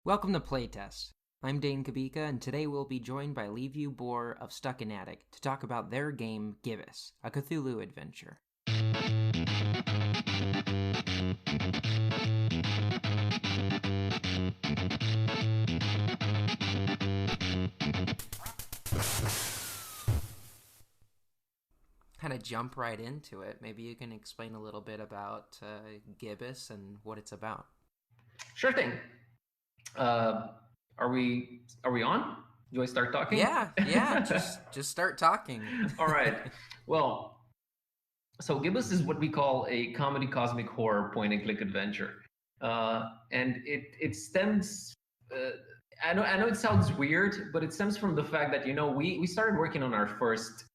Welcome to Playtest. I'm Dane Kabika, and today we'll be joined by Liviu Boar of Stuck to talk about their game Gibbous, a Cthulhu Adventure. Kind of jump right into it. Maybe you can explain a little bit about Gibbous and what it's about. Sure thing. Are we on? Do I start talking? Yeah. Just start talking. All right. Well, so Gibbous is what we call a comedy cosmic horror point and click adventure, and it stems. I know it sounds weird, but it stems from the fact that we started working on our first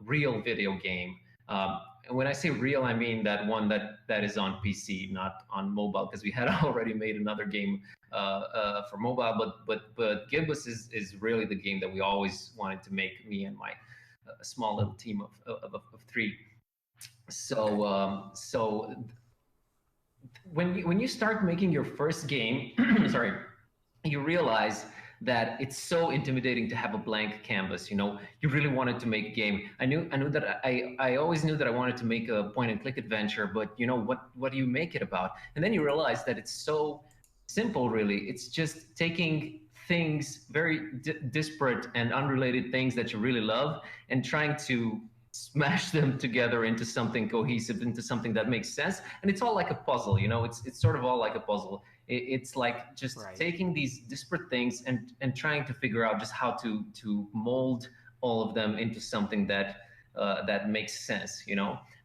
real video game. And when I say real, I mean that one that is on PC, not on mobile, because we had already made another game for mobile. But Gibbous is really the game that we always wanted to make, me and my small little team of three. So when you start making your first game, sorry, you realize that it's so intimidating to have a blank canvas. You really wanted to make a game. I knew that I always knew that I wanted to make a point and click adventure, but what do you make it about? And then you realize that it's so simple, really. It's just taking things, very disparate and unrelated things that you really love, and trying to smash them together into something cohesive, into something that makes sense. And it's all like a puzzle. It's sort of all like a puzzle. It's like just taking these disparate things and trying to figure out just how to mold all of them into something that makes sense.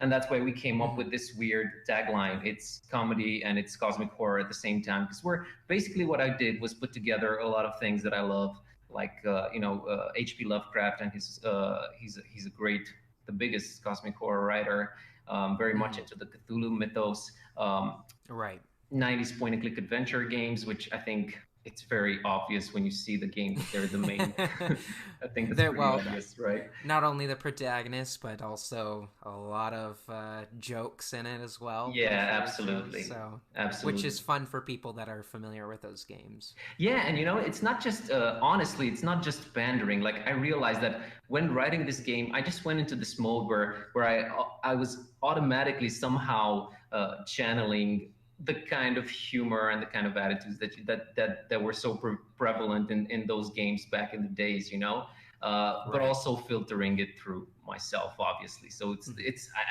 And that's why we came up with this weird tagline. It's comedy and it's cosmic horror at the same time, because basically what I did was put together a lot of things that I love, like H.P. Lovecraft, and he's a great, the biggest cosmic horror writer, very much into the Cthulhu mythos. Right. 90s point and click adventure games, which I think it's very obvious when you see the game that they're the main. I think that's pretty obvious, right? Not only the protagonist, but also a lot of jokes in it as well. Yeah, absolutely. Absolutely. Which is fun for people that are familiar with those games. Yeah, and it's not just, honestly, it's not just pandering. Like, I realized that when writing this game, I just went into this mode where I was automatically somehow channeling the kind of humor and the kind of attitudes that were so prevalent in those games back in the days, but also filtering it through myself, obviously. So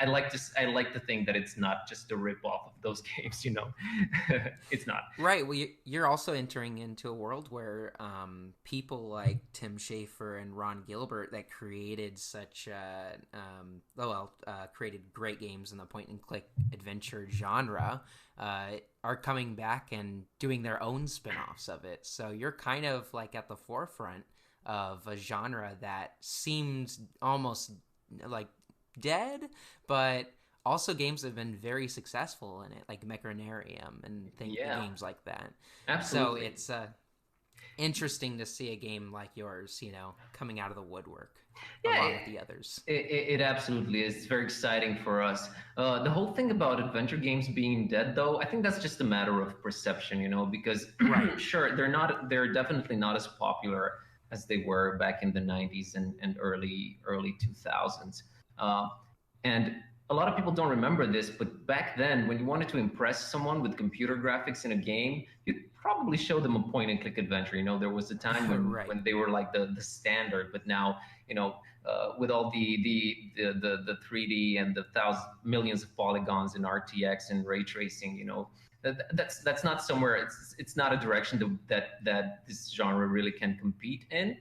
I like to think that it's not just a rip off of those games, It's not. Right. Well, you're also entering into a world where people like Tim Schafer and Ron Gilbert that created created great games in the point and click adventure genre are coming back and doing their own spin-offs of it. So you're kind of like at the forefront of a genre that seems almost like dead, but also games have been very successful in it, like Mechanarium and games like that. Absolutely. So it's interesting to see a game like yours, coming out of the woodwork along with the others. It absolutely is. It's very exciting for us. The whole thing about adventure games being dead, though, I think that's just a matter of perception, because sure, they're definitely not as popular as they were back in the 90s and early 2000s. And a lot of people don't remember this, but back then, when you wanted to impress someone with computer graphics in a game, you'd probably show them a point and click adventure. There was a time when they were like the standard, but now, with all the 3D and the millions of polygons in RTX and ray tracing, that's not somewhere. It's not a direction that this genre really can compete in.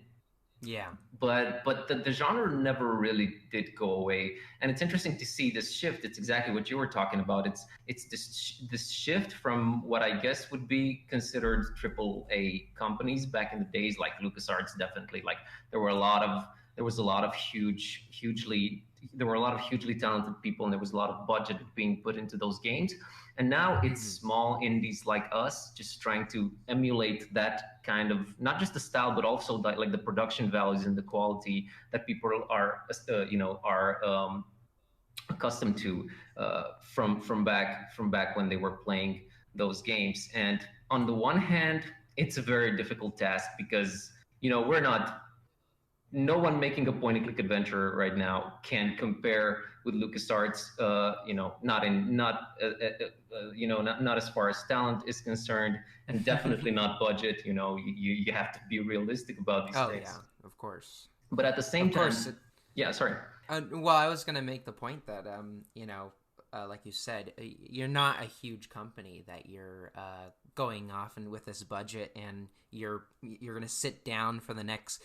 Yeah, but the genre never really did go away, and it's interesting to see this shift. It's exactly what you were talking about. It's this shift from what I guess would be considered AAA companies back in the days, like LucasArts. Definitely, like there were a lot of hugely talented people, and there was a lot of budget being put into those games. And now it's small indies like us just trying to emulate that kind of, not just the style, but also like the production values and the quality that people are accustomed to from back when they were playing those games. And on the one hand, it's a very difficult task because we're not no one making a point and click adventure right now can compare with LucasArts. Not as far as talent is concerned, and definitely not budget. You have to be realistic about these Oh things. yeah, of course. But at the same Of course. time, yeah, sorry. Well, I was gonna make the point that like you said, you're not a huge company that you're going off and with this budget, and you're gonna sit down for the next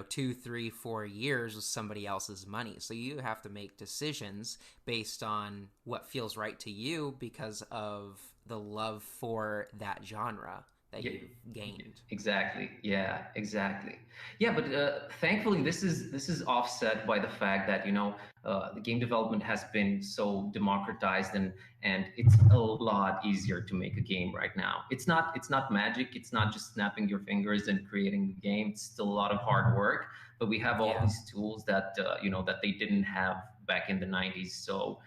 2, 3, 4 years with somebody else's money. So you have to make decisions based on what feels right to you because of the love for that genre that you've gained. Exactly. Yeah, exactly. Yeah, but thankfully this is offset by the fact that the game development has been so democratized, and it's a lot easier to make a game right now. It's not magic. It's not just snapping your fingers and creating a game. It's still a lot of hard work, but we have all these tools that that they didn't have back in the 90s. So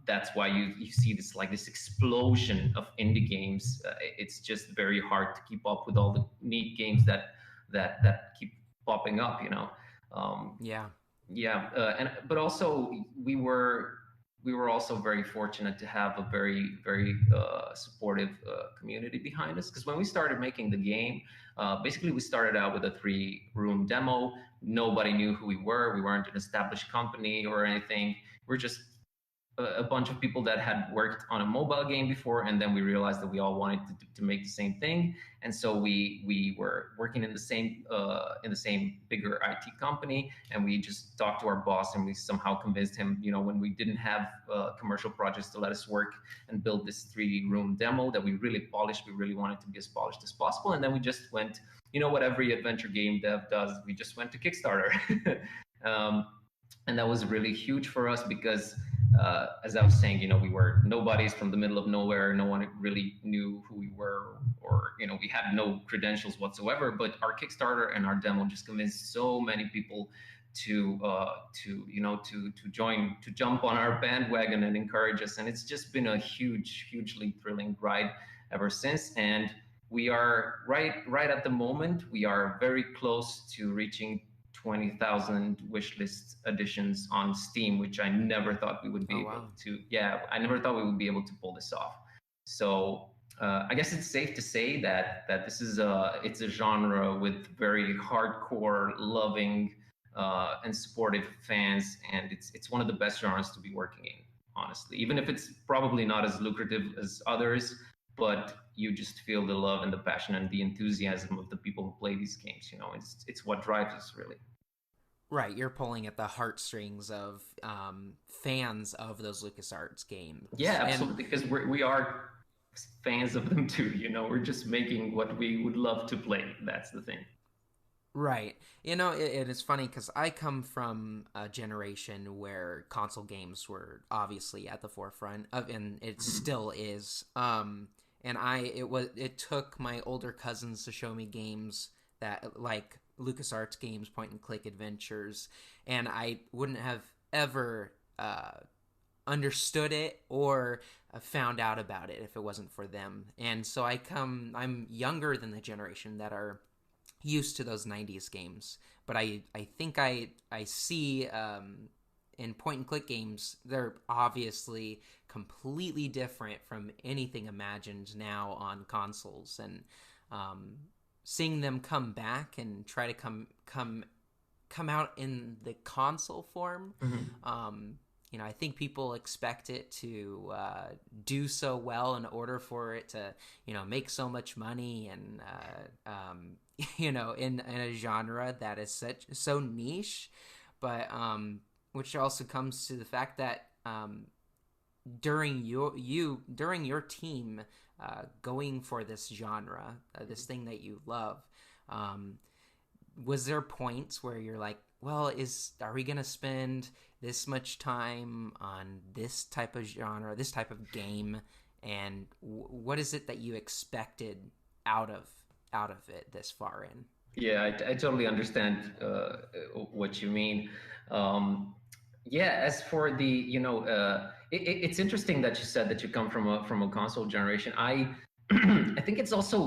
that's why you see this explosion of indie games. It's just very hard to keep up with all the neat games that keep popping up. But also we were also very fortunate to have a very very supportive community behind us, because when we started making the game, basically we started out with a 3-room demo. Nobody knew who we were. We weren't an established company or anything. We're just a bunch of people that had worked on a mobile game before, and then we realized that we all wanted to make the same thing, and so we were working in the same bigger IT company, and we just talked to our boss, and we somehow convinced him, when we didn't have commercial projects, to let us work and build this 3-room demo that we really polished. We really wanted to be as polished as possible, and then we just went, what every adventure game dev does, we just went to Kickstarter. And that was really huge for us because, as I was saying, we were nobodies from the middle of nowhere. No one really knew who we were, or we had no credentials whatsoever. But our Kickstarter and our demo just convinced so many people to jump on our bandwagon and encourage us. And it's just been a hugely thrilling ride ever since. And we are right at the moment, we are very close to reaching 20,000 wishlist editions on Steam, which I never thought we would be able to. Yeah, I never thought we would be able to pull this off. So I guess it's safe to say that this is it's a genre with very hardcore, loving, and supportive fans, and it's one of the best genres to be working in, honestly. Even if it's probably not as lucrative as others, but you just feel the love and the passion and the enthusiasm of the people who play these games. It's what drives us, really. Right, you're pulling at the heartstrings of fans of those LucasArts games. Yeah, absolutely, because we are fans of them too. We're just making what we would love to play. That's the thing. Right. It is funny because I come from a generation where console games were obviously at the forefront of, and it still is. And it took my older cousins to show me games that, like LucasArts games, point and click adventures, and I wouldn't have ever understood it or found out about it if it wasn't for them. And so I'm younger than the generation that are used to those 90s games, but I think I see in point and click games, they're obviously completely different from anything imagined now on consoles, and seeing them come back and try to come out in the console form, I think people expect it to do so well in order for it to make so much money, and in a genre that is so niche, but which also comes to the fact that during your team going for this genre, this thing that you love, was there points where you're like, well, are we gonna spend this much time on this type of genre, this type of game, and what is it that you expected out of it this far in? Yeah, I totally understand what you mean. As for the, it's interesting that you said that you come from a console generation. I think it's also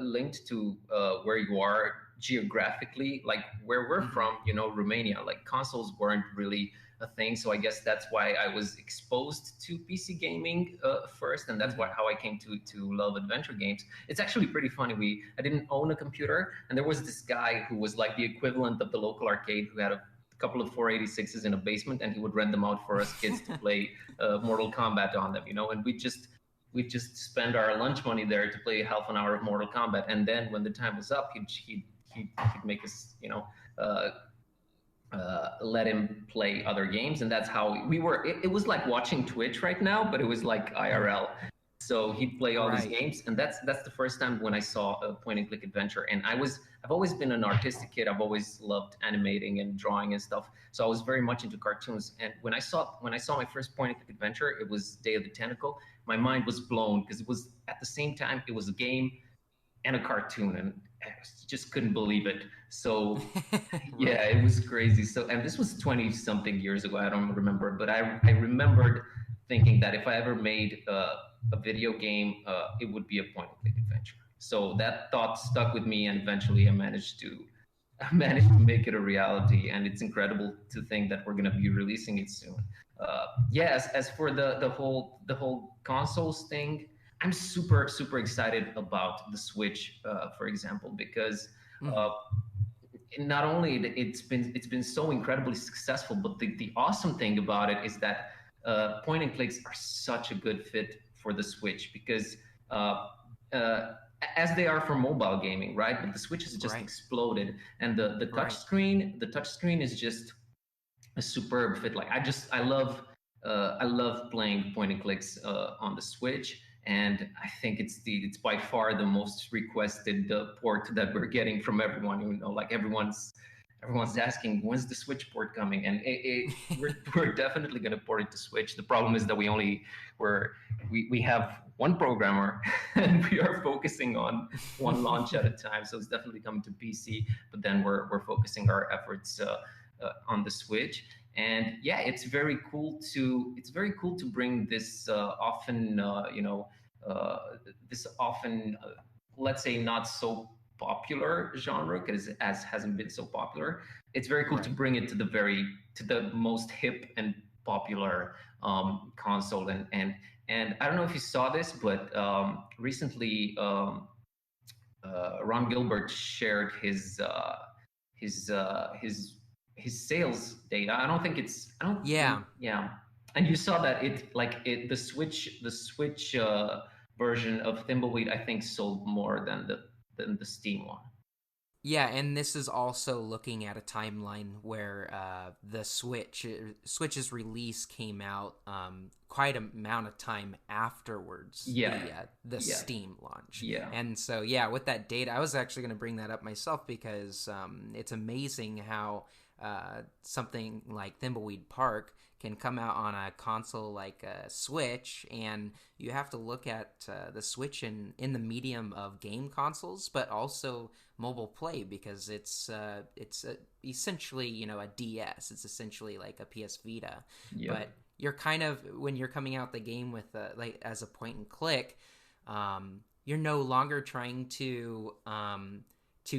linked to where you are geographically, like where we're Hmm. from, Romania. Like consoles weren't really a thing, so I guess that's why I was exposed to PC gaming first, and that's why Hmm. how I came to love adventure games. It's actually pretty funny. I didn't own a computer, and there was this guy who was like the equivalent of the local arcade who had a couple of 486s in a basement, and he would rent them out for us kids to play Mortal Kombat on them, and we just spend our lunch money there to play half an hour of Mortal Kombat, and then when the time was up, he'd make us, uh, let him play other games, and that's how we were. It was like watching Twitch right now, but it was like IRL. So he'd play all these Right. games, and that's the first time when I saw a point and click adventure. And I've always been an artistic kid. I've always loved animating and drawing and stuff. So I was very much into cartoons. And when I saw my first point and click adventure, it was Day of the Tentacle. My mind was blown because it was at the same time it was a game and a cartoon, and I just couldn't believe it. So yeah, Right. it was crazy. So, and this was 20 something years ago. I don't remember, but I remembered thinking that if I ever made a video game, it would be a point and click adventure. So that thought stuck with me, and eventually I managed to I managed to make it a reality. And it's incredible to think that we're going to be releasing it soon. Yes, as for the whole consoles thing, I'm super excited about the Switch, for example, because Hmm. uh, not only it's been so incredibly successful, but the awesome thing about it is that point and clicks are such a good fit for the Switch because uh, uh, as they are for mobile gaming, right? But the Switch has just Right. exploded, and Right. the touch screen is just a superb fit. Like I love playing point and clicks on the Switch, and I think it's by far the most requested port that we're getting from everyone. Like everyone's asking when's the Switch port coming, and we're definitely going to port it to Switch. The problem is that we have one programmer and we are focusing on one launch at a time. So it's definitely coming to PC, but then we're focusing our efforts on the Switch. And yeah, it's very cool to bring this uh, this often let's say not so popular genre because as hasn't been so popular. It's very cool to Right. bring it to the most hip and popular console. And I don't know if you saw this, but recently Ron Gilbert shared his his sales data. I don't think it's. I don't think. Yeah. Yeah, and you saw that the Switch version of Thimbleweed I think sold more than the Steam one. Yeah, and this is also looking at a timeline where the Switch's release came out quite a amount of time afterwards Yeah, the yeah, Steam launch, yeah. and so yeah, with that data, I was actually going to bring that up myself because it's amazing how something like Thimbleweed Park can come out on a console like a Switch, and you have to look at the Switch in the medium of game consoles, but also mobile play because it's essentially a DS. It's essentially like a PS Vita, Yep. but you're kind of when you're coming out the game with like as a point and click, you're no longer trying to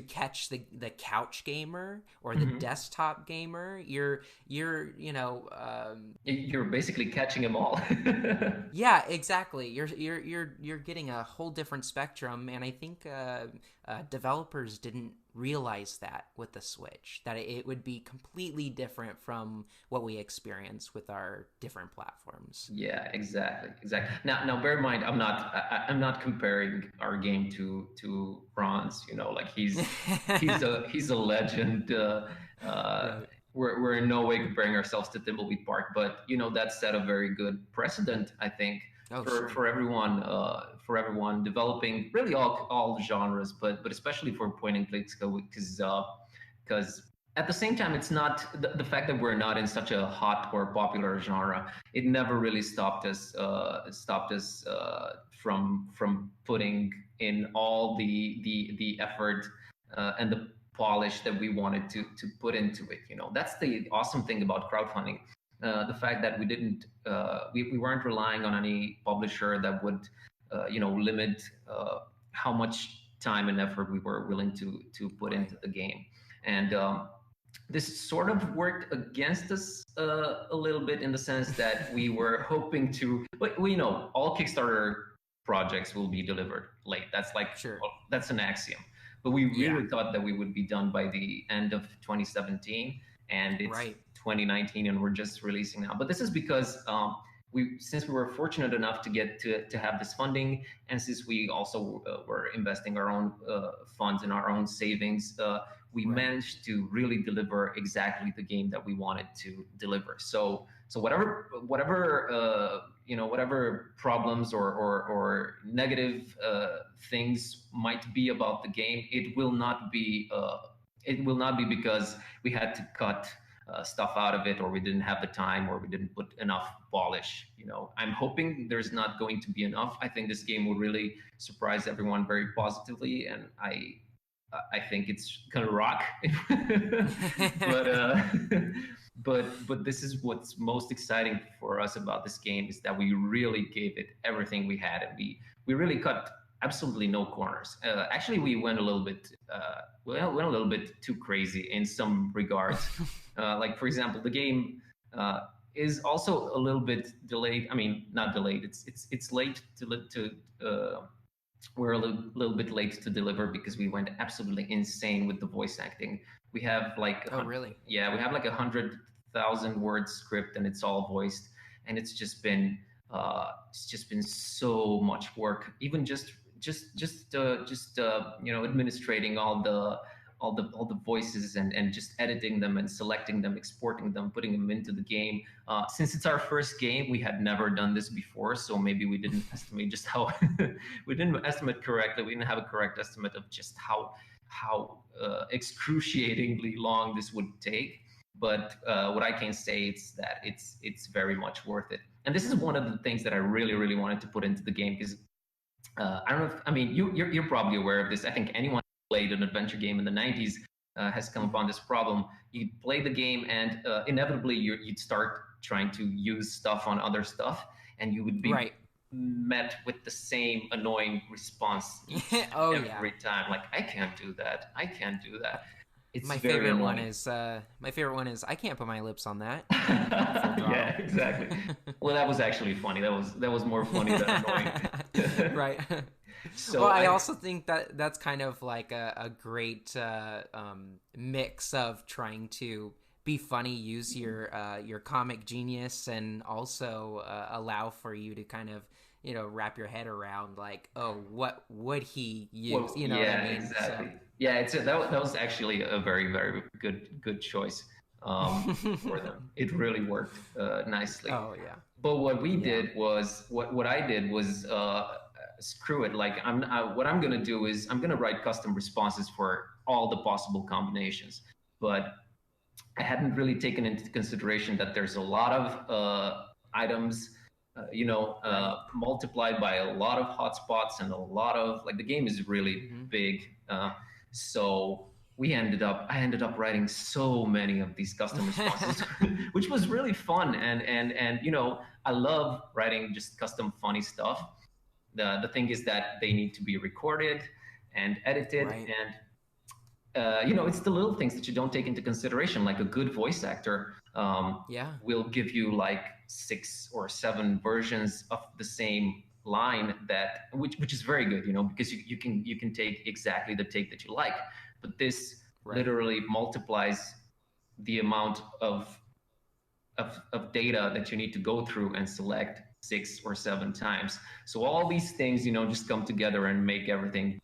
catch the couch gamer or the Hmm. desktop gamer. You're basically catching them all. Yeah, exactly. You're getting a whole different spectrum, and I think developers didn't realize that with the Switch, that it would be completely different from what we experience with our different platforms. Yeah, exactly. Now, bear in mind, I'm not comparing our game to Ron's. Like he's a legend. Uh, Right. we're in no way comparing ourselves to Thimbleweed Park, but that set a very good precedent, I think, Oh, for sure. everyone developing really all genres, but especially for point and clicks, because at the same time, it's not the fact that we're not in such a hot or popular genre. It never really stopped us from putting in all the effort and the polish that we wanted to put into it. That's the awesome thing about crowdfunding. The fact that we weren't relying on any publisher that would limit how much time and effort we were willing to put Right. into the game. And this sort of worked against us a little bit in the sense that we were hoping to, but we know all Kickstarter projects will be delivered late. That's like, Sure. well, that's an axiom. But we Yeah. really thought that we would be done by the end of 2017, and it's Right. 2019, and we're just releasing now. But this is because since we were fortunate enough to get to have this funding, and since we also were investing our own funds and our own savings, we Right. managed to really deliver exactly the game that we wanted to deliver. So whatever problems or negative things might be about the game, it will not be because we had to cut stuff out of it, or we didn't have the time, or we didn't put enough polish. I'm hoping there's not going to be enough. I think this game will really surprise everyone very positively, and I think it's gonna rock. but but this is what's most exciting for us about this game, is that we really gave it everything we had, and we really cut absolutely no corners. Actually, we went a little bit went a little bit too crazy in some regards. Like, for example, the game is also a little bit delayed. I mean, not delayed. It's late to we're a little bit late to deliver because we went absolutely insane with the voice acting. We have like Oh, really? yeah, we have like 100,000 word script, and it's all voiced, and it's just been so much work. Even administrating all the voices, and just editing them and selecting them, exporting them, putting them into the game. Since it's our first game, we had never done this before, so maybe we didn't estimate just how we didn't estimate correctly. We didn't have a correct estimate of just how excruciatingly long this would take. But what I can say is that it's very much worth it. And this is one of the things that I really wanted to put into the game, because I don't know if, I mean, you're probably aware of this. I think anyone who played an adventure game in the 90s has come upon this problem. You play the game, and inevitably you'd start trying to use stuff on other stuff, and you would be Right. met with the same annoying response each and Oh, yeah. every time. Like, I can't do that. I can't do that. It's My very favorite one annoying. is I can't put my lips on that. Full Yeah, throttle. exactly. Well, that was actually funny. That was more funny than annoying. Right. So Well, I I also think that that's kind of like a great mix of trying to be funny, use your comic genius, and also allow for you to kind of wrap your head around like, oh, what would he use? well, You know what I yeah, mean? exactly. Yeah, that was actually a very good choice for them. It really worked nicely. Oh, yeah, But what we yeah, did was what I did was screw it. Like, what I'm gonna do is I'm gonna write custom responses for all the possible combinations. But I hadn't really taken into consideration that there's a lot of items, right. multiplied by a lot of hotspots, and a lot of, like, the game is really Hmm. big. So I ended up writing so many of these custom responses, which was really fun. And I love writing just custom funny stuff. The thing is that they need to be recorded and edited, Right. and it's the little things that you don't take into consideration. Like, a good voice actor Yeah. will give you like 6 or 7 versions of the same line, which is very good, because you can take exactly the take that you like. But this Right. literally multiplies the amount of data that you need to go through and select 6 or 7 times. So all these things, just come together and make everything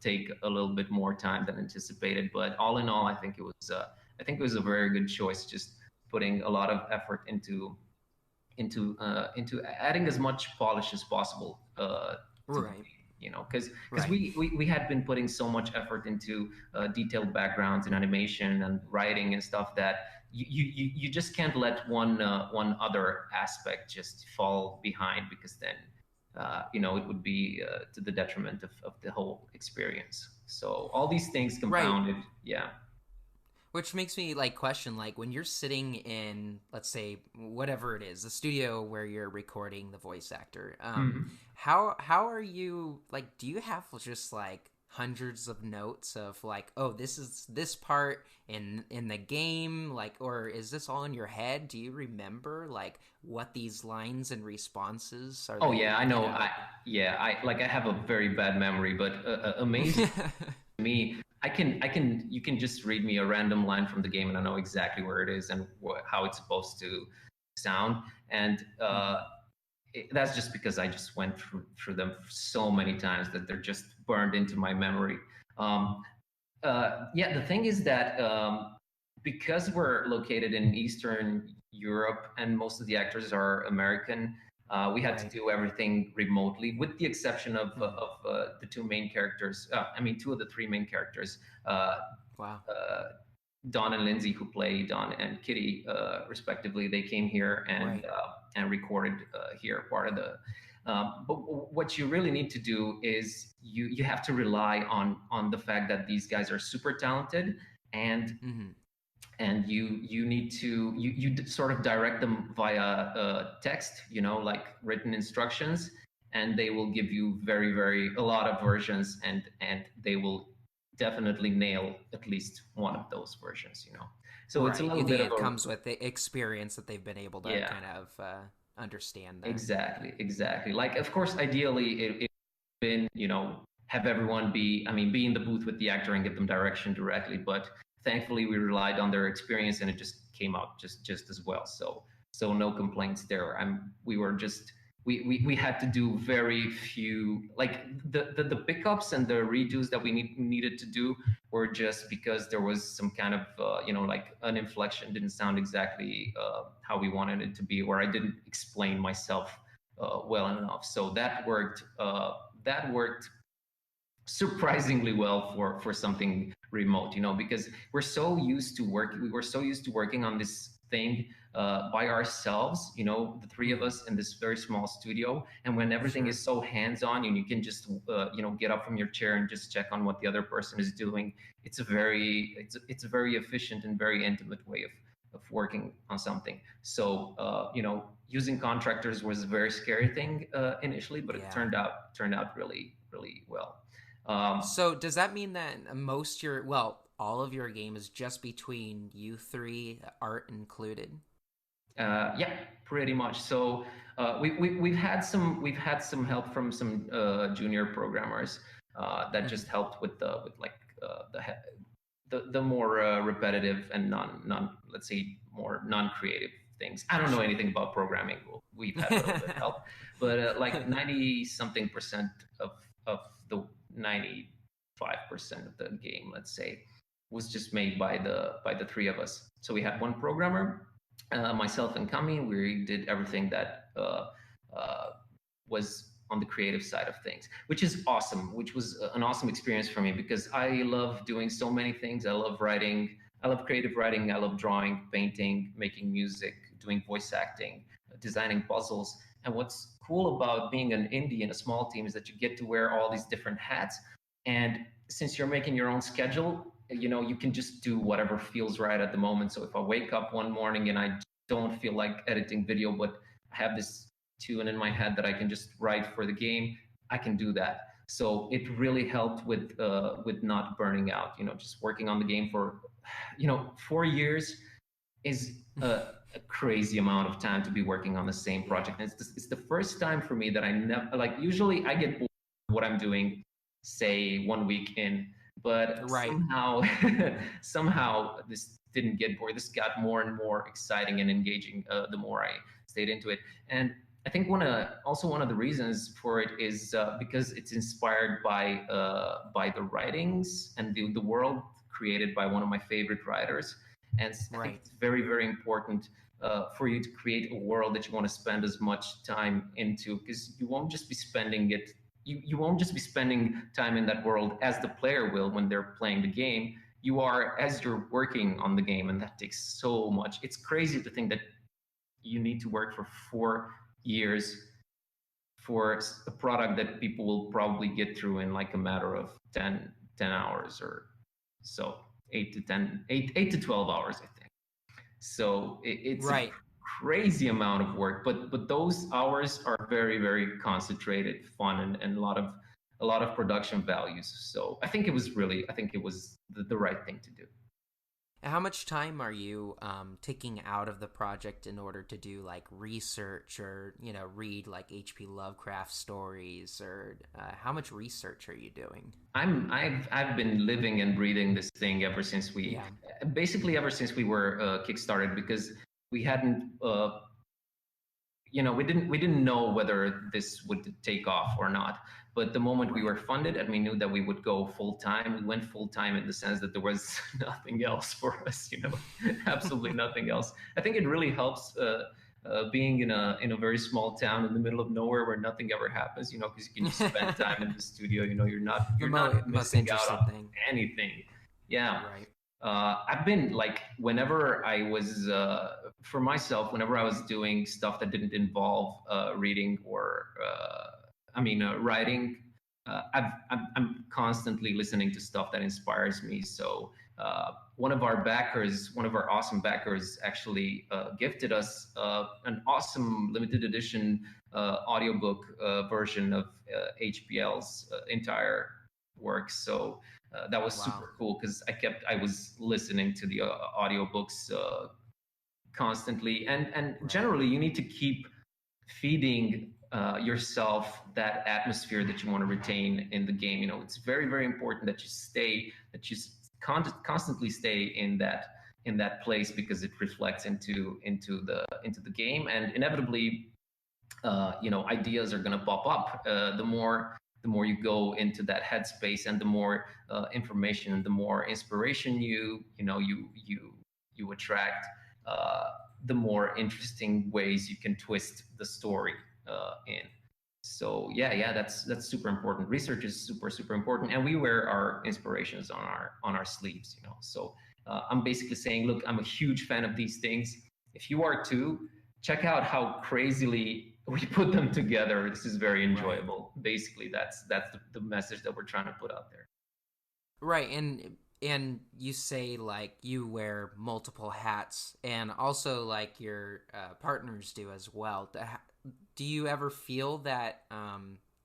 take a little bit more time than anticipated. But all in all, I think it was a very good choice. Just putting a lot of effort into adding as much polish as possible to the Right. game. Because Right. we had been putting so much effort into detailed backgrounds and animation and writing and stuff, that you just can't let one other aspect just fall behind, because then it would be to the detriment of the whole experience. So all these things Right. compounded, yeah. Which makes me like question like when you're sitting in, let's say, whatever it is, the studio where you're recording the voice actor. Mhm. How are you like? Do you have just like hundreds of notes of like, oh, this is this part in the game, like, or is this all in your head? Do you remember like what these lines and responses are Oh they? yeah, I You know. know. I have a very bad memory, but amazing to me, you can just read me a random line from the game and I know exactly where it is and how it's supposed to sound. And Mhm. that's just because I just went through them so many times that they're just burned into my memory. Um, yeah, the thing is that because we're located in Eastern Europe and most of the actors are American, we had to Right. do everything remotely, with the exception Mhm. of the two main characters. I mean, two of the three main characters. Uh, Wow. uh, Don and Lindsay, who play Don and Kitty, respectively, they came here Right. and recorded here part of the. But what you really need to do is you have to rely on the fact that these guys are super talented, and Mhm. you need to sort of direct them via text, like written instructions, and they will give you very a lot of versions, and they will definitely nail at least one of those versions. So it's a Right. little bit of It a comes with the experience that they've been able to yeah. kind of understand that. Exactly. Like, of course, ideally, it been, have everyone be in the booth with the actor and give them direction directly. But thankfully, we relied on their experience, and it just came out just as well. So no complaints there. We were just we had to do very few, like the pickups and the redos that we needed to do were just because there was some kind of like an inflection didn't sound exactly how we wanted it to be, or I didn't explain myself well enough. So that worked. That worked surprisingly well for something remote, because we were so used to working on this thing by ourselves, the three of Hmm. us in this very small studio. And when everything Sure. is so hands-on and you can just get up from your chair and just check on what the other person is doing, it's a very efficient and very intimate way of working on something. So using contractors was a very scary thing initially, but it Yeah. turned out really well. um, So does that mean that most your well, all of your game is just between you three, art included? yeah, pretty much. So we've had some help from some junior programmers that just Hmm. helped with like the more repetitive and non let's say more non-creative things. I don't know Sure. anything about programming. We've had a little bit of help, but like 90 something percent of the 95% of the game, let's say, was just made by the three of us. So we had one programmer, myself and Kami. We did everything that uh, was on the creative side of things, which is awesome, which was an awesome experience for me because I love doing so many things. I love writing, I love creative writing, I love drawing, painting, making music, doing voice acting, designing puzzles. And what's cool about being an indie in a small team is that you get to wear all these different hats. And since you're making your own schedule, you can just do whatever feels right at the moment. So if I wake up one morning and I don't feel like editing video, but I have this tune in my head that I can just write for the game, I can do that. So it really helped with not burning out. Just working on the game for 4 years is a crazy amount of time to be working on the same Yeah. project. And it's the first time for me that I never, like, usually I get bored of what I'm doing, say 1 week in, but Right. somehow this didn't get bored. This got more and more exciting and engaging the more I stayed into it. And I think one of the reasons for it is because it's inspired by the writings and the world created by one of my favorite writers. And I think Right. it's very important for you to create a world that you want to spend as much time into, because you won't just be spending time in that world as the player will when they're playing the game. You are as you're working on the game, and that takes so much. It's crazy to think that you need to work for 4 years for a product that people will probably get through in like a matter of 10 hours or so. 8 to 12 hours, I think. So it's a Right. crazy amount of work, but those hours are very, very concentrated, fun, and a lot of production values. So I think it was the right thing to do. How much time are you taking out of the project in order to do like research or read like H.P. Lovecraft stories, or how much research are you doing? I've been living and breathing this thing ever since Yeah. ever since we were kickstarted, because we hadn't we didn't know whether this would take off or not. But the moment we Right. were funded and we knew that we would go full time, we went full time in the sense that there was nothing else for us, absolutely nothing else. I think it really helps being in a very small town in the middle of nowhere where nothing ever happens, because you can just spend time in the studio. The You're not most missing out interesting on thing. anything. Yeah. Right. I've been like, whenever I was for myself, whenever I was doing stuff that didn't involve reading or writing, I'm constantly listening to stuff that inspires me. So one of our awesome backers, actually gifted us an awesome limited edition audiobook version of HPL's entire work. So that was Wow. super cool, because I was listening to the audiobooks constantly, and Right. generally you need to keep feeding yourself that atmosphere that you want to retain in the game. It's very, very important that constantly stay in that place, because it reflects into the game, and inevitably ideas are going to pop up. The more you go into that headspace, and the more information and the more inspiration you attract, the more interesting ways you can twist the story in. So yeah, that's super important. Research is super, super important, and we wear our inspirations on our sleeves. So I'm basically saying, look, I'm a huge fan of these things. If you are too, check out how crazily we put them together. This is very Right. enjoyable. Basically, that's the message that we're trying to put out there. Right. And you say like you wear multiple hats, and also like your partners do as well. Do you ever feel that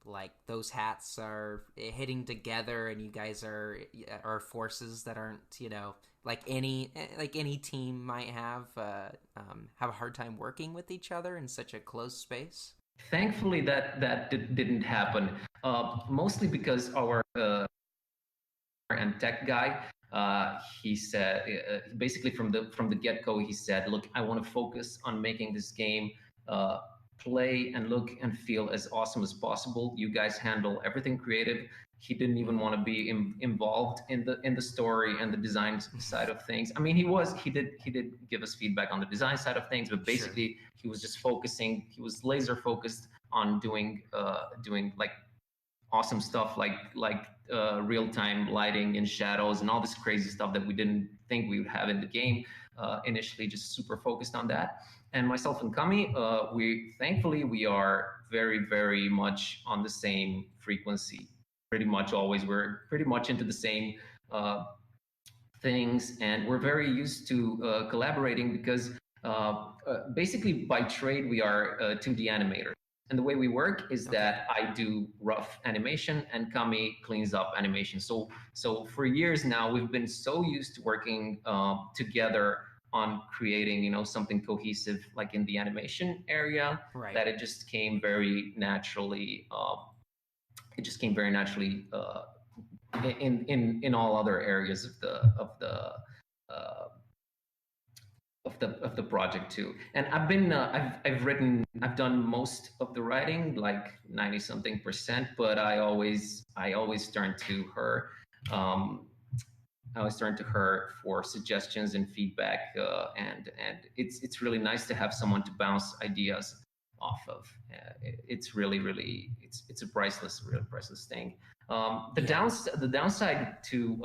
like those hats are hitting together, and you guys are forces that aren't like any team might have a hard time working with each other in such a close space? Thankfully, that didn't happen. Mostly because our and tech guy, he said, basically from the get go, he said, look, I want to focus on making this game play and look and feel as awesome as possible. You guys handle everything creative. He didn't even want to be involved in the story and the design side of things. I mean, he did give us feedback on the design side of things, but Sure. basically he was just focusing. He was laser focused on doing like awesome stuff, like real time lighting and shadows and all this crazy stuff that we didn't think we would have in the game initially. Just super focused on that. And myself and Kami, we are very, very much on the same frequency. Pretty much always, we're pretty much into the same things, and we're very used to collaborating, because basically by trade we are 2D animators. And the way we work is Okay. that I do rough animation and Kami cleans up animation. So for years now, we've been so used to working together on creating, something cohesive, like in the animation area, Right. that it just came very naturally. It just came very naturally in all other areas uh, of the project too. And I've done most of the writing, like 90 something percent, but I always turn to her. Um, I always turn to her for suggestions and feedback, and it's really nice to have someone to bounce ideas off of. It's really, really, it's a really priceless thing. Yeah. The downside to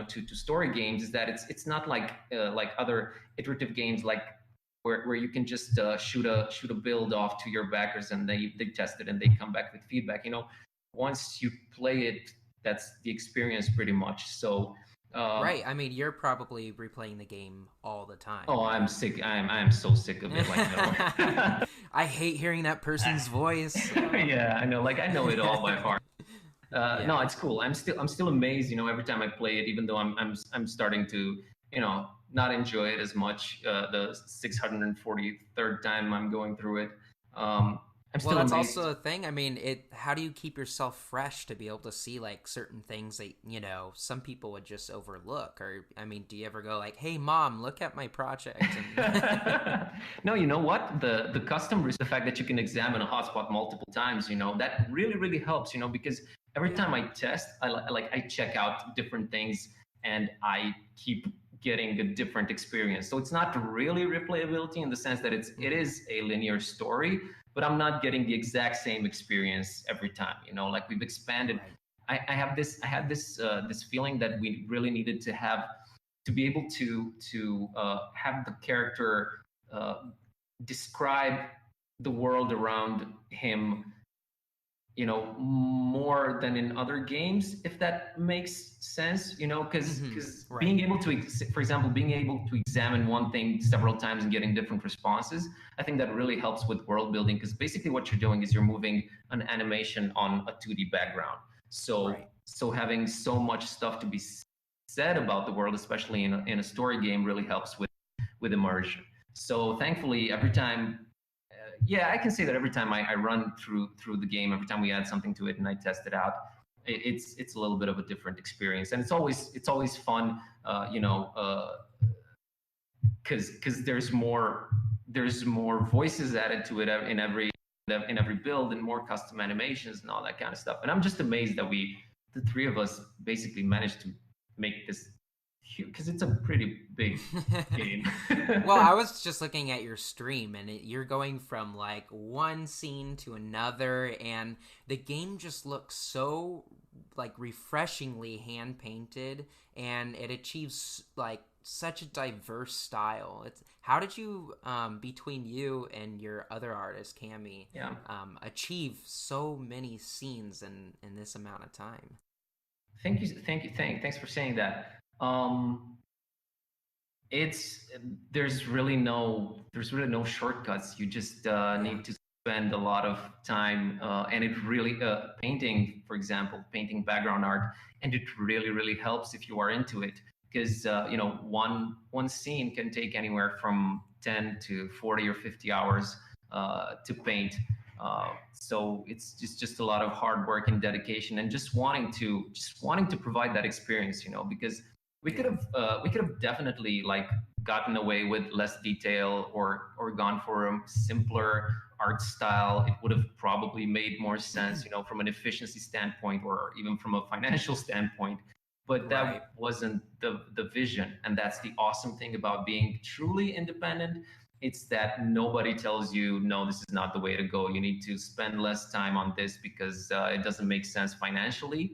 to story games is that it's not like other iterative games, like where you can just shoot a build off to your backers, and they test it and they come back with feedback. Once you play it, that's the experience pretty much. So Um, Right. I mean, you're probably replaying the game all the time, oh, I'm right? sick. I'm so sick of it. Like, no. I hate hearing that person's voice. Yeah, I know. Like, I know it all by heart. No, Yeah. it's cool. I'm still amazed. Every time I play it, even though I'm starting to, not enjoy it as much. The 643rd time I'm going through it, um, I'm Well, still that's amazed. also a thing. I mean, how do you keep yourself fresh to be able to see like certain things that, some people would just overlook? Or, I mean, do you ever go like, "Hey, mom, look at my project?" And No, you know what? The custom the fact that you can examine a hotspot multiple times, that really really helps. Because every yeah. time I test, I check out different things and I keep getting a different experience. So it's not really replayability in the sense that it Hmm. is a linear story, but I'm not getting the exact same experience every time. Like we've expanded. Right. I had this feeling that we really needed to be able to have the character uh, describe the world around him, more than in other games, if that makes sense. Hmm. Because Right. being able to, for example, being able to examine one thing several times and getting different responses, I think that really helps with world building. Because basically, what you're doing is you're moving an animation on a 2D background. So Right. so having so much stuff to be said about the world, especially in a story game, really helps with immersion. So thankfully, every time, yeah, I can say that every time I run through the game, every time we add something to it and I test it out, it's a little bit of a different experience, and it's always fun, because there's more voices added to it in every build, and more custom animations and all that kind of stuff. And I'm just amazed that the three of us, basically managed to make this huge, because it's a pretty big game. Well, I was just looking at your stream, and you're going from like one scene to another, and the game just looks so like refreshingly hand painted, and it achieves like such a diverse style. It's how did you, between you and your other artist Cami, Yeah. achieve so many scenes in this amount of time? Thank you, thank you, thanks for saying that. It's there's really no shortcuts. You just Yeah. need to spend a lot of time, and it really, painting, for example, painting background art, and it really really helps if you are into it, because one scene can take anywhere from 10 to 40 or 50 hours to paint. So it's just a lot of hard work and dedication, and just wanting to provide that experience, because Yeah. we could have definitely, like, gotten away with less detail, or gone for a simpler art style. It would have probably made more sense, from an efficiency standpoint, or even from a financial standpoint. But Right. that wasn't the vision, and that's the awesome thing about being truly independent. It's that nobody tells you, no, this is not the way to go. You need to spend less time on this because it doesn't make sense financially.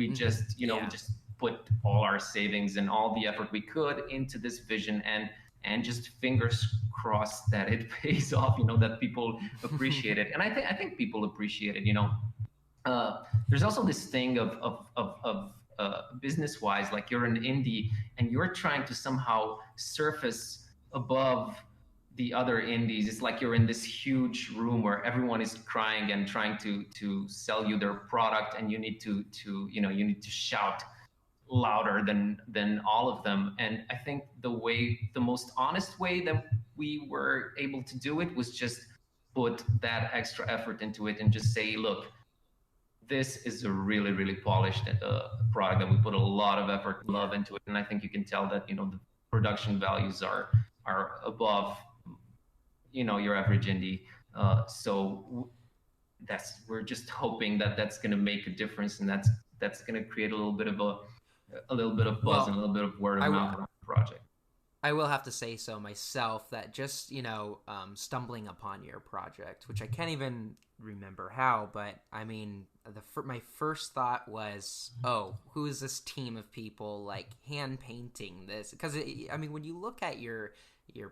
we Hmm. just you know we Yeah. just put all our savings and all the effort we could into this vision, and just fingers crossed that it pays off, that people appreciate it. And I think people appreciate it. There's also this thing of business wise, like, you're an indie and you're trying to somehow surface above the other indies. It's like you're in this huge room where everyone is crying and trying to sell you their product, and you need to shout louder than all of them. And I think the most honest way that we were able to do it was just put that extra effort into it and just say, look, this is a really really polished product that we put a lot of effort and love Yeah. into it. And I think you can tell that the production values are above your average indie. So that's we're just hoping that that's going to make a difference, and that's going to create a little bit of buzz and a Well, little bit of word of I, w- mouth around the project. I will have to say so myself that just, stumbling upon your project, which I can't even remember how, but I mean, my first thought was, oh, who is this team of people like hand painting this? Because I mean, when you look at your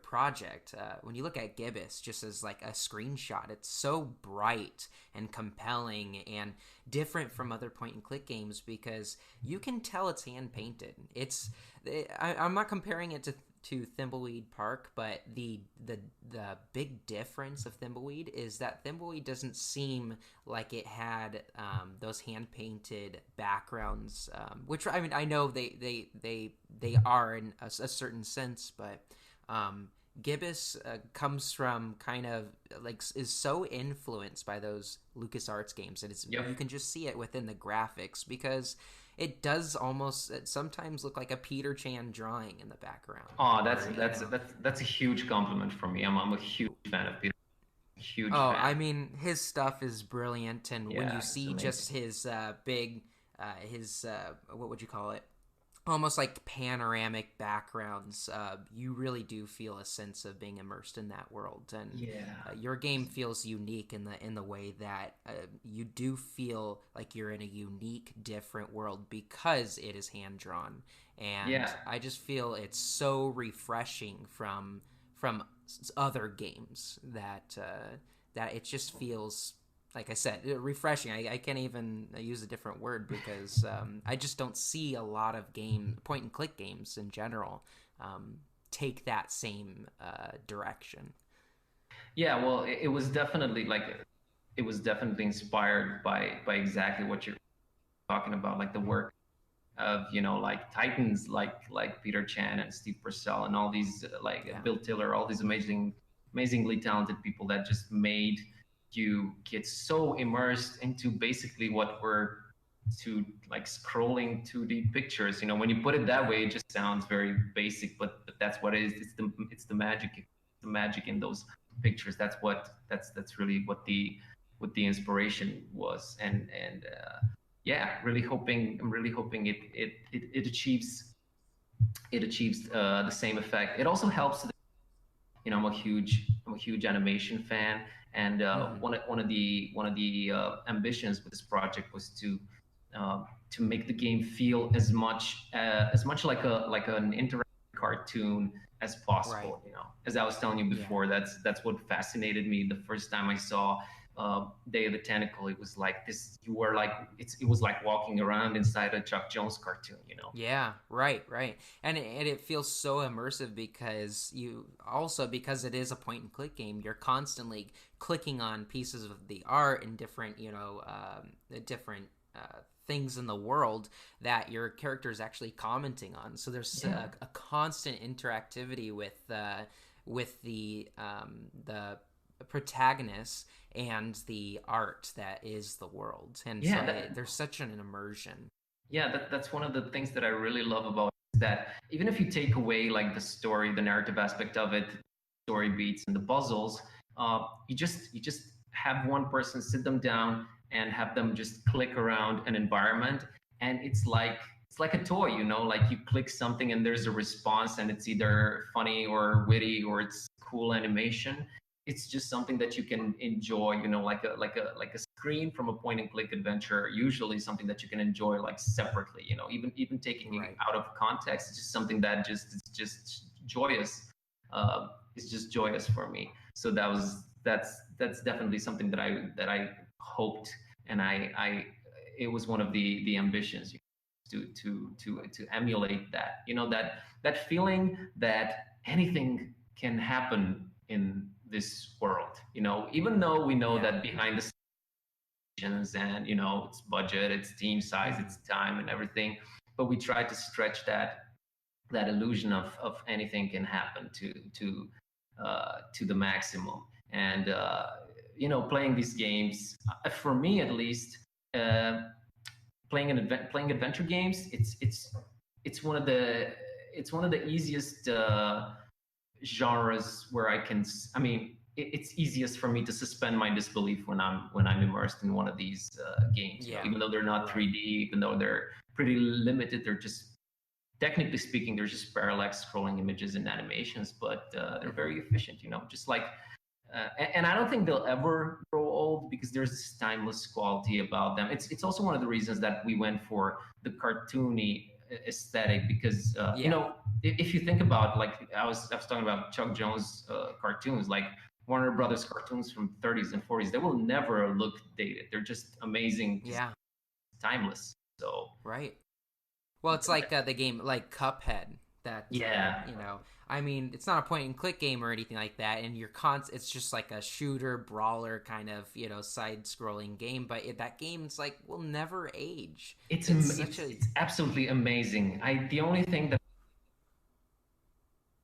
project, when you look at Gibbous just as like a screenshot, it's so bright and compelling and different from other point and click games because you can tell it's hand painted. I'm not comparing it to Thimbleweed Park, but the big difference of Thimbleweed is that Thimbleweed doesn't seem like it had those hand painted backgrounds, which I mean I know they are in a certain sense, but Gibbous comes from kind of like is so influenced by those LucasArts games, and you can just see it within the graphics because it does almost sometimes look like a Peter Chan drawing in the background. Oh, that's a huge compliment from me. I'm a huge fan of Peter. Huge Oh, fan. I mean, his stuff is brilliant, and when you It's see just amazing. his his what would you call it? Almost like panoramic backgrounds, you really do feel a sense of being immersed in that world, and Yeah. your game feels unique in the way that you do feel like you're in a unique, different world because it is hand drawn, and Yeah. I just feel it's so refreshing from other games that that it just feels like I said, refreshing. I can't even use a different word because I just don't see a lot of point and click games in general take that same direction. Yeah, well, it was definitely like it was definitely inspired by exactly what you're talking about, like the work of like titans like Peter Chan and Steve Purcell and all these like Yeah, Bill Tiller, all these amazingly talented people that just made you get so immersed into basically what we're to like scrolling 2D pictures. When you put it that yeah, way, it just sounds very basic, but that's what it is. It's the magic, the magic in those pictures. That's really what the inspiration was, and yeah, I'm really hoping it achieves the same effect. It also helps. I'm a huge animation fan, and mm-hmm. one of the ambitions with this project was to make the game feel as much like an interactive cartoon as Right, possible. As I was telling you yeah. before, that's what fascinated me the first time I saw Day of the Tentacle. It was like this. It was like walking around inside a Chuck Jones cartoon. Yeah, right. And it feels so immersive because because it is a point and click game, you're constantly clicking on pieces of the art and different, different things in the world that your character is actually commenting on. So there's Yeah. a constant interactivity with the protagonist and the art that is the world. And so Yeah, there's such an immersion. Yeah, that's one of the things that I really love about it, is that even if you take away like the story, the narrative aspect of it, story beats and the puzzles, you just have one person sit them down and have them just click around an environment, and it's like a toy, like you click something and there's a response, and it's either funny or witty or it's cool animation. It's just something that you can enjoy, like a screen from a point and click adventure, usually something that you can enjoy like separately, even taking it Right. out of context. It's just something that just joyous. It's just joyous for me. So that's definitely something that I hoped, and I it was one of the ambitions, to emulate that, that feeling that anything can happen in this world, even though we know Yeah. that behind the scenes, and its budget, its team size, its Hmm. time, and everything, but we try to stretch that illusion of anything can happen to the maximum. And playing these games, for me at least, uh, playing adventure games, it's one of the it's one of the easiest genres where I mean, it's easiest for me to suspend my disbelief when I'm immersed in one of these games. Yeah. Even though they're not Right. 3D, even though they're pretty limited, they're just, technically speaking, they're just parallax scrolling images and animations, but they're Hmm. very efficient. Just like and I don't think they'll ever grow old because there's this timeless quality about them. It's also one of the reasons that we went for the cartoony aesthetic because if you think about, like, I was talking about Chuck Jones cartoons, like Warner Brothers cartoons from 30s and 40s, they will never look dated. They're just amazing, Yeah. timeless. So Right. Well, it's like the game like Cuphead. That yeah, I mean, it's not a point and click game or anything like that, and it's just like a shooter brawler kind of side scrolling game. But that game's like will never age. it's absolutely amazing. The only thing that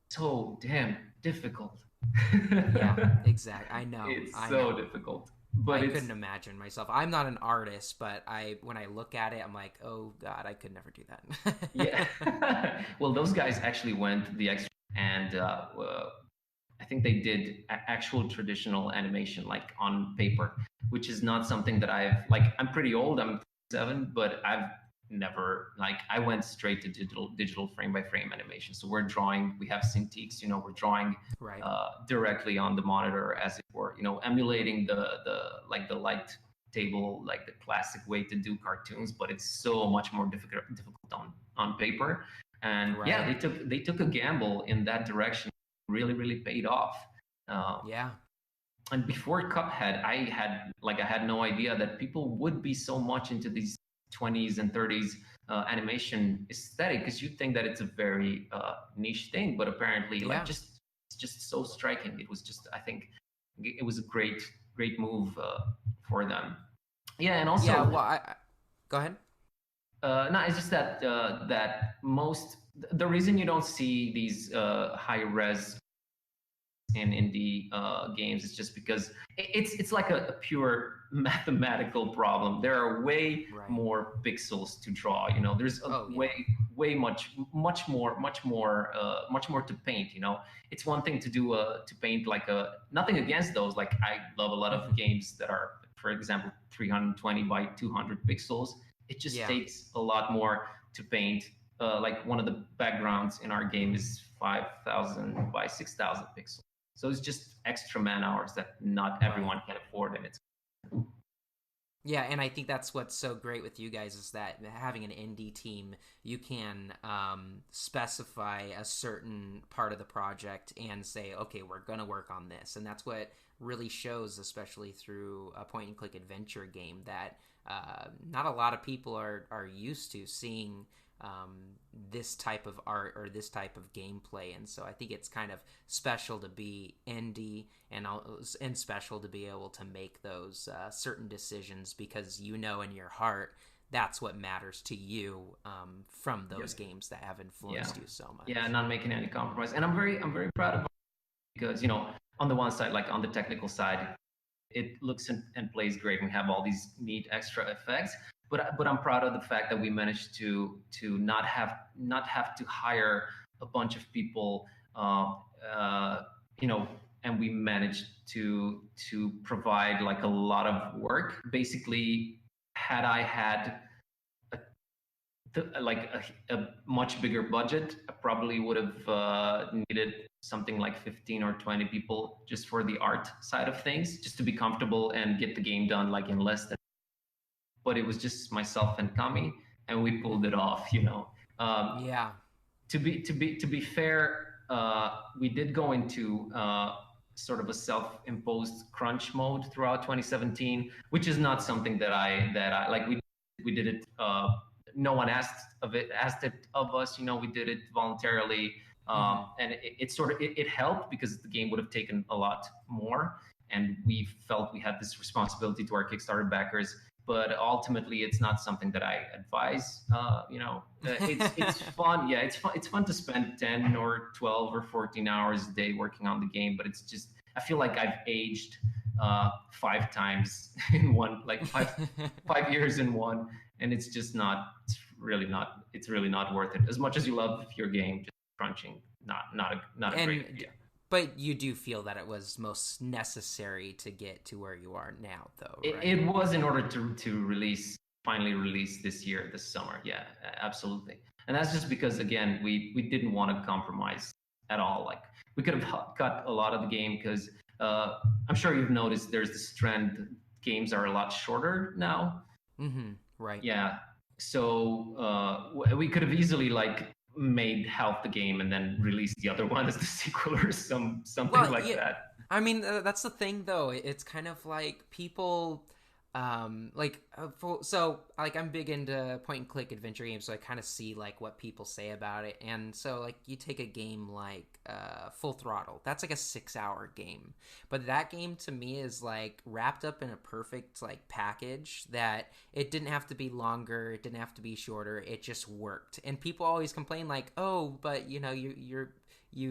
so damn difficult. Yeah, exactly. I know. It's I so know. difficult. But I couldn't imagine myself. I'm not an artist, but when I look at it, I'm like, oh God, I could never do that. yeah. Well, those guys actually went the extra, and I think they did actual traditional animation, like on paper, which is not something that I'm pretty old. I'm 7, but I've never I went straight to digital frame by frame animation. So we're drawing. We have Cintiqs. We're drawing Right. directly on the monitor, as it were. Emulating the light table, like the classic way to do cartoons, but it's so much more difficult on paper. And Right. yeah, they took a gamble in that direction. Really, really paid off. Yeah. And before Cuphead, I had no idea that people would be so much into these 20s and 30s animation aesthetic, because you'd think that it's a very niche thing, but apparently, it's just so striking. It was just, I think, it was a great move for them. Yeah, and also, yeah. Well, go ahead. no, it's just that the reason you don't see these high res in indie games is just because it's like a pure mathematical problem. There are way more pixels to draw. There's way much more to paint. It's one thing to do to paint nothing against those. Like, I love a lot of games that are, for example, 320 by 200 pixels. It just takes a lot more to paint. Like, one of the backgrounds in our game is 5,000 by 6,000 pixels. So it's just extra man hours that not everyone can afford, and it's. Yeah, and I think that's what's so great with you guys is that having an indie team, you can specify a certain part of the project and say, okay, we're going to work on this. And that's what really shows, especially through a point-and-click adventure game, that not a lot of people are used to seeing this type of art or this type of gameplay. And so I think it's kind of special to be indie and special to be able to make those certain decisions, because in your heart that's what matters to you from those games that have influenced you so much. Yeah, not making any compromise. And I'm very proud of it, because on the one side, like on the technical side, it looks and plays great. We have all these neat extra effects. But I'm proud of the fact that we managed to not have to hire a bunch of people, and we managed to provide like a lot of work. Basically, had I had a much bigger budget, I probably would have needed something like 15 or 20 people just for the art side of things, just to be comfortable and get the game done like in less than. But it was just myself and Kami, and we pulled it off. Yeah. To be fair, we did go into sort of a self-imposed crunch mode throughout 2017, which is not something that I like. We did it. No one asked it of us. We did it voluntarily, and it helped, because the game would have taken a lot more, and we felt we had this responsibility to our Kickstarter backers. But ultimately, it's not something that I advise. It's fun. Yeah, it's fun to spend 10 or 12 or 14 hours a day working on the game. But it's just, I feel like I've aged 5 times in one, like 5 years in one, and it's just not. It's really not worth it. As much as you love your game, just crunching, not a great idea. But you do feel that it was most necessary to get to where you are now, though, right? It was, in order to finally release this summer. Yeah, absolutely. And that's just because, again, we didn't want to compromise at all. Like, we could have cut a lot of the game, because I'm sure you've noticed there's this trend. Games are a lot shorter now. Right. Yeah. So we could have easily like made half the game and then released the other one as the sequel or something Well, like yeah. that. I mean, that's the thing, though. It's kind of like people, so like I'm big into point and click adventure games, so I kind of see like what people say about it, and so like you take a game like Full Throttle, that's like a 6 hour game, but that game to me is like wrapped up in a perfect like package that it didn't have to be longer, it didn't have to be shorter, it just worked, and people always complain like, oh, but you know you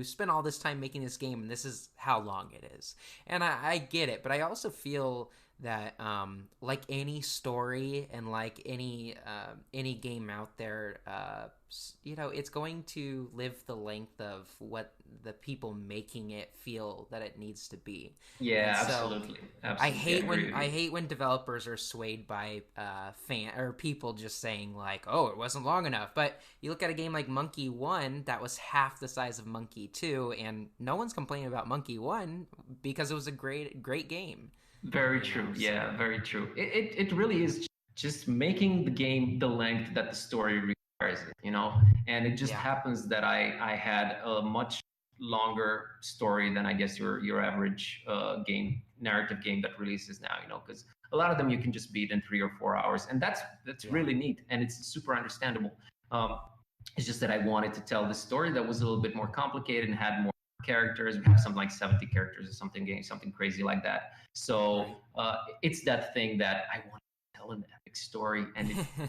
spent all this time making this game and this is how long it is, and I get it, but I also feel that like any story and like any game out there, you know, it's going to live the length of what the people making it feel that it needs to be. And Yeah, so absolutely, absolutely. I agree with I you. hate when developers are swayed by fan or people just saying like, "Oh, it wasn't long enough." But you look at a game like Monkey 1 that was half the size of Monkey 2, and no one's complaining about Monkey 1 because it was a great game. Very You know, true. so Yeah, very true. It really is just making the game the length that the story requires it, you know? And it just yeah, happens that I had a much longer story than I guess your average game, narrative game that releases now, you know, because a lot of them you can just beat in 3 or 4 hours. And that's yeah, really neat and it's super understandable. Um, it's just that I wanted to tell the story that was a little bit more complicated and had more characters. We have something like 70 characters or something, game, something crazy like that. So right. it's that thing that I want to tell an epic story, and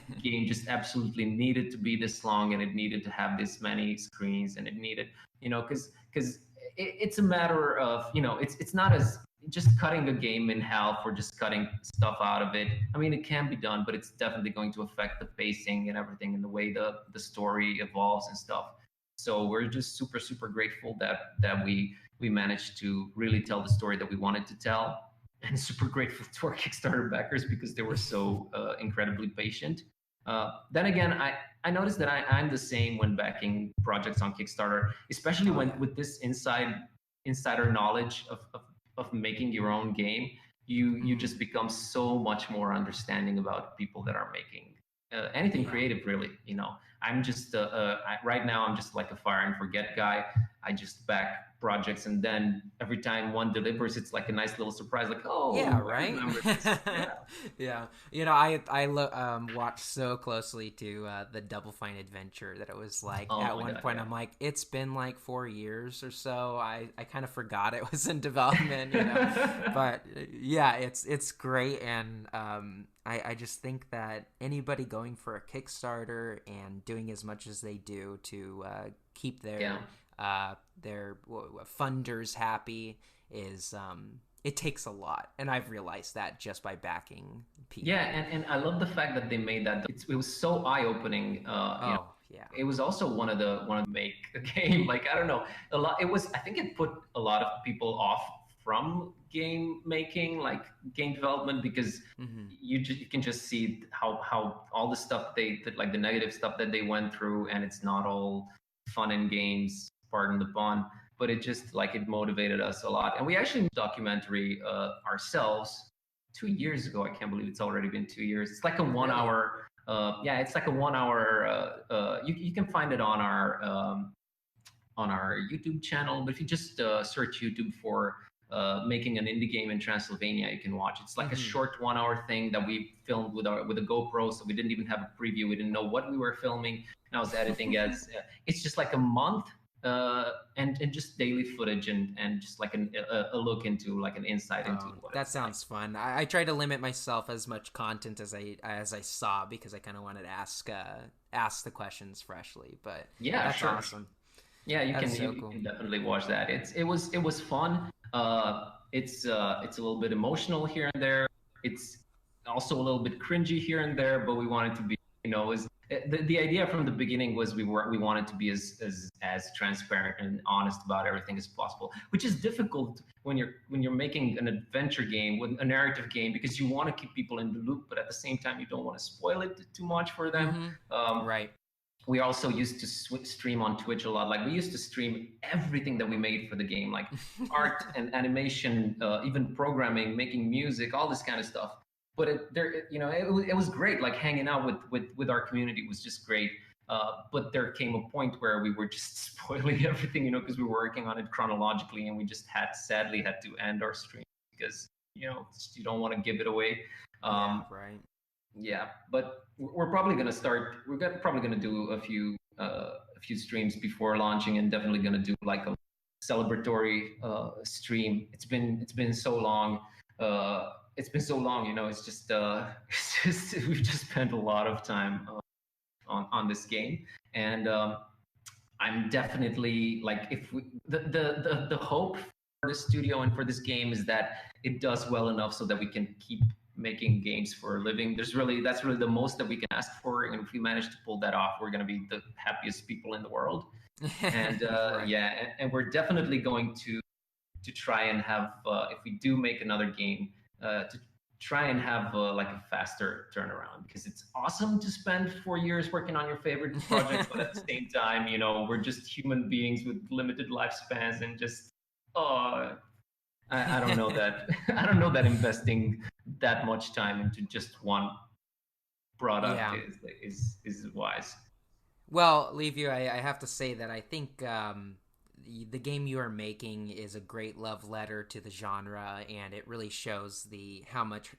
the game just absolutely needed to be this long, and it needed to have this many screens, and it needed, you know, because it's a matter of, you know, it's not as just cutting a game in half or just cutting stuff out of it. I mean, it can be done, but it's definitely going to affect the pacing and everything and the way the story evolves and stuff. So we're just super grateful that we managed to really tell the story that we wanted to tell, and super grateful to our Kickstarter backers because they were so incredibly patient. Then again, I noticed that I'm the same when backing projects on Kickstarter, especially Oh when yeah. with this insider knowledge of making your own game. You Hmm. just become so much more understanding about people that are making anything Yeah. creative, really. You know, I'm just right now I'm just like a fire and forget guy. I just back projects, and then every time one delivers, it's like a nice little surprise. Like, Yeah, oh, I right. remember this. Yeah. Yeah, you know, watched so closely to the Double Fine Adventure that it was like Oh at my one god. point Yeah. I'm like, it's been like 4 years or so. I kind of forgot it was in development, you know, but yeah, it's great, and I just think that anybody going for a Kickstarter and doing as much as they do to keep Yeah. their funders happy is it takes a lot, and I've realized that just by backing Yeah, people. and I love the fact that they made that. It was so eye opening. You know, Oh yeah. it was also one of the make a game. Like I don't know, a lot. It was. I think it put a lot of people off from game making, like game development, because Hmm. you can just see how all the stuff that like the negative stuff that they went through, and it's not all fun and games. Pardon the pun. But it just like it motivated us a lot, and we actually made a documentary ourselves 2 years ago. I can't believe it's already been 2 years. It's like a one Really. hour. Yeah, it's like a 1 hour. You can find it on our YouTube channel. But if you just search YouTube for making an indie game in Transylvania, you can watch. It's like a Hmm. short 1 hour thing that we filmed with a GoPro, so we didn't even have a preview. We didn't know what we were filming, and I was editing as. It's just like a month. And just daily footage and just like a look into like an insight into Oh, what that it's like. sounds fun. I try to limit myself as much content as I saw because I kind of wanted to ask the questions freshly. But Yeah, that's sure. awesome. Yeah, That is so you cool. can definitely watch that. It was fun. It's a little bit emotional here and there. It's also a little bit cringy here and there, but we wanted to be, you know, is the idea from the beginning was we wanted to be as transparent and honest about everything as possible, which is difficult when you're making an adventure game with a narrative game because you want to keep people in the loop, but at the same time you don't want to spoil it too much for them. Hmm. Um, Right. we also used to stream on Twitch a lot. Like we used to stream everything that we made for the game, like art and animation, even programming, making music, all this kind of stuff. But it was great. Like hanging out with our community was just great. But there came a point where we were just spoiling everything, because we were working on it chronologically, and we just sadly had to end our stream because you don't want to give it away. Yeah, right. Yeah, but we're probably gonna start. Probably gonna do a few streams before launching, and definitely gonna do like a celebratory stream. It's been so long. It's been so long. It's just we've just spent a lot of time on this game, and I'm definitely like, if we, the hope for the studio and for this game is that it does well enough so that we can keep making games for a living. That's really the most that we can ask for, and if we manage to pull that off, we're going to be the happiest people in the world. And Right. yeah, and we're definitely going to try and have, if we do make another game, to try and have like a faster turnaround, because it's awesome to spend 4 years working on your favorite project, but at the same time, we're just human beings with limited lifespans, and just I don't know that I don't know that investing that much time into just one product Yeah. is wise. Well, Liviu, I have to say that I think the game you are making is a great love letter to the genre, and it really shows how much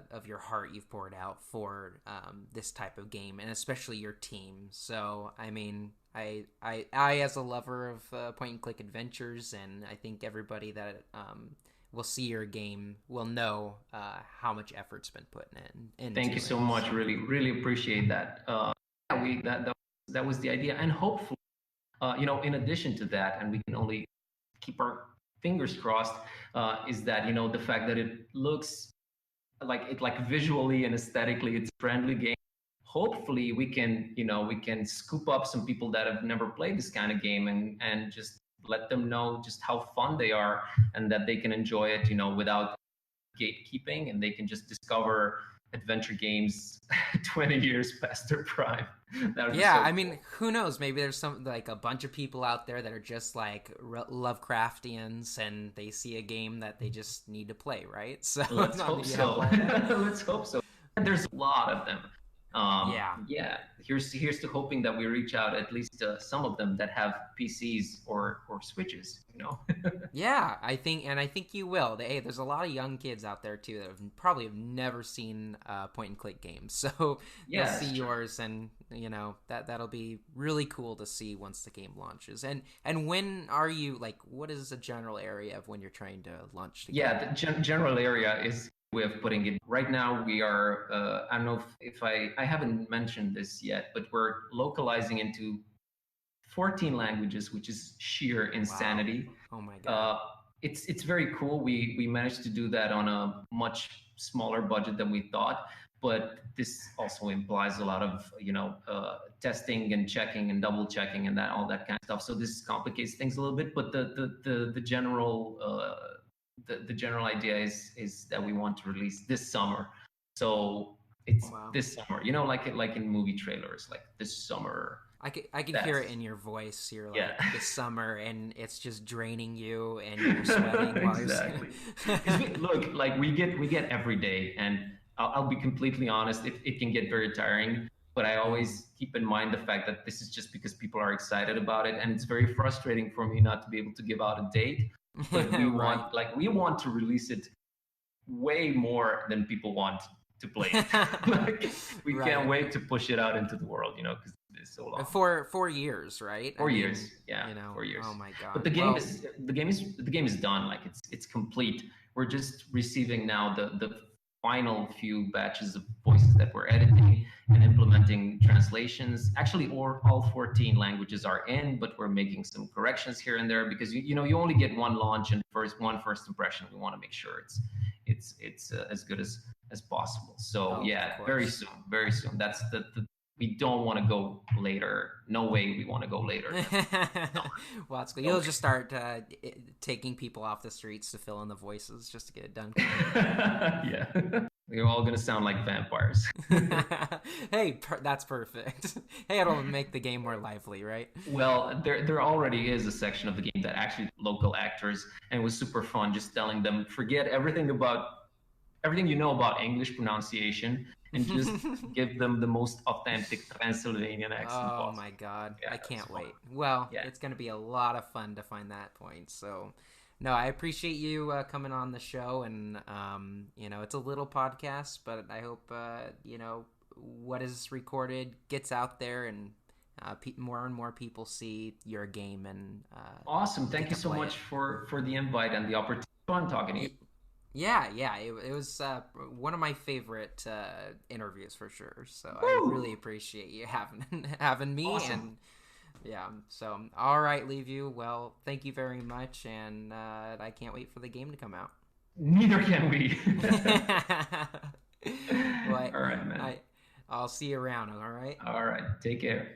of your heart you've poured out for this type of game, and especially your team. So, I mean, I as a lover of point and click adventures, and I think everybody that will see your game will know how much effort's been put into Thank you it. so much. Really, really appreciate that. Yeah, that was the idea, and hopefully, in addition to that, and we can only keep our fingers crossed, is that the fact that it looks like visually and aesthetically, it's a friendly game. Hopefully, we can scoop up some people that have never played this kind of game, and just let them know just how fun they are, and that they can enjoy it, without gatekeeping, and they can just discover adventure games 20 years past their prime. That would be Yeah, so I cool. mean, who knows? Maybe there's like a bunch of people out there that are just like Lovecraftians, and they see a game that they just need to play, right? So Let's no, hope you have so. all that. Let's hope so. There's a lot of them. Yeah, Yeah, here's to hoping that we reach out at least some of them that have PCs or Switches. yeah. I think you will. Hey, there's a lot of young kids out there too that probably have never seen point and click games, so they'll Yeah, see that's true. yours, and that'll be really cool to see once the game launches. And when are you like? What is the general area of when you're trying to launch the game? Yeah, the general area is way of putting it. Right now, we are. I don't know if I haven't mentioned this yet, but we're localizing into 14 languages, which is sheer Wow. insanity. Oh my god. Uh, it's very cool. We managed to do that on a much smaller budget than we thought, but this also implies a lot of testing and checking and double checking and that all that kind of stuff. So this complicates things a little bit, but the general the general idea is that we want to release this summer. So it's Wow. this summer, like in movie trailers, like this summer. I could hear it That's in your voice. You're yeah. like this summer, and it's just draining you, and you're sweating while you're Exactly. Because look, like we get every day, and I'll be completely honest, it can get very tiring. But I Mhm. always keep in mind the fact that this is just because people are excited about it, and it's very frustrating for me not to be able to give out a date. But Right. we want to release it way more than people want to play it. Like we can't Right. wait to push it out into the world, because it's so long. For 4 years, right? I 4 years, mean, yeah, 4 years. oh my But god. the game Well, is done. Like it's complete. We're just receiving now the final few batches of voices that we're editing and implementing translations. Actually, all 14 languages are in, but we're making some corrections here and there, because you only get one launch and first impression. We want to make sure it's as good as possible. So oh, of yeah, course. very soon. That's the we don't want to go later. No way we want to go later than summer. Well, that's good. No You'll way. just start taking people off the streets to fill in the voices just to get it done. Yeah. We're all gonna sound like vampires. Hey, that's perfect. Hey, it'll make the game more lively, right? Well, there already is a section of the game that actually local actors, and it was super fun just telling them forget everything you know about English pronunciation and just give them the most authentic Transylvanian accent Oh possible. my God, Yeah, I it was can't fun. wait. Well, Yeah. it's going to be a lot of fun to find that point. So, no, I appreciate you coming on the show, and it's a little podcast, but I hope what is recorded gets out there, and more and more people see your game and Awesome. Thank get you to so play it. much for the invite and the opportunity. Fun talking to you. Y- Yeah, yeah, it was one of my favorite interviews for sure. So I really Woo! appreciate you having having me, Awesome. and yeah. So all right, Leviu. Well, thank you very much, and I can't wait for the game to come out. Neither can we. Well, I, All right, man. I I'll see you around. All right. All right. Take care.